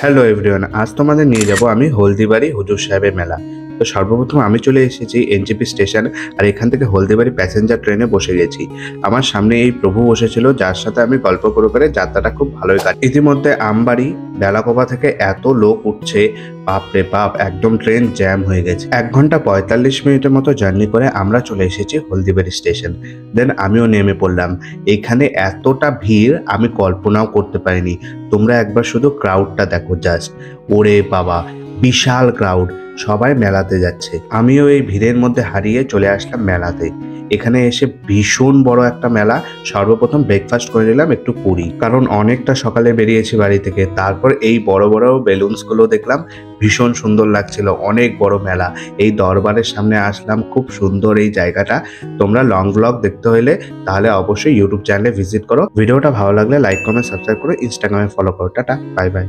Hello everyone, আজ তোমাদের নিয়ে যাব আমি হলদিবাড়ি হুজুর সাহেবের মেলা। তো সর্বপ্রথম আমি চলে এসেছি এনজেপি স্টেশন, আর এখান থেকে হলদিবাড়ি প্যাসেঞ্জার ট্রেনে বসে গেছি। আমার সামনে এই প্রভু বসেছিল, যার সাথে আমি গল্প করে করে যাত্রাটা খুব ভালোই কাটে। ইতিমধ্যে আমবাড়ি বেলাকোবা থেকে এত লোক উঠছে, বাপরে বাপ, একদম ট্রেন জ্যাম হয়ে গেছে। 1 ঘন্টা 45 মিনিটের মতো জার্নি করে আমরা চলে এসেছি হলদিবাড়ি স্টেশন। দেন আমিও নেমে পড়লাম। এখানে এতটা ভিড় আমি কল্পনাও করতে পারিনি। তোমরা একবার শুধু ক্রাউডটা দেখো জাস্ট, ওরে বাবা, বিশাল ক্রাউড। সবাই মেলাতে যাচ্ছে, আমিও এই ভিড়ের মধ্যে হারিয়ে চলে আসলাম মেলাতে। এখানে এসে ভীষণ বড় একটা মেলা। সর্বপ্রথম ব্রেকফাস্ট করে নিলাম একটু পুরি, কারণ অনেকটা সকালে বেরিয়েছি বাড়ি থেকে। তারপর এই বড় বড় বেলুনস গুলো দেখলাম, ভীষণ সুন্দর লাগছিল। অনেক বড় মেলা, এই দরবারের সামনে আসলাম, খুব সুন্দর এই জায়গাটা। তোমরা লং ব্লগ দেখতে হলে তাহলে অবশ্যই ইউটিউব চ্যানেলে ভিজিট করো। ভিডিওটা ভালো লাগলে লাইক কমেন্ট সাবস্ক্রাইব করো, ইনস্টাগ্রামে ফলো করো। Tata, bye bye.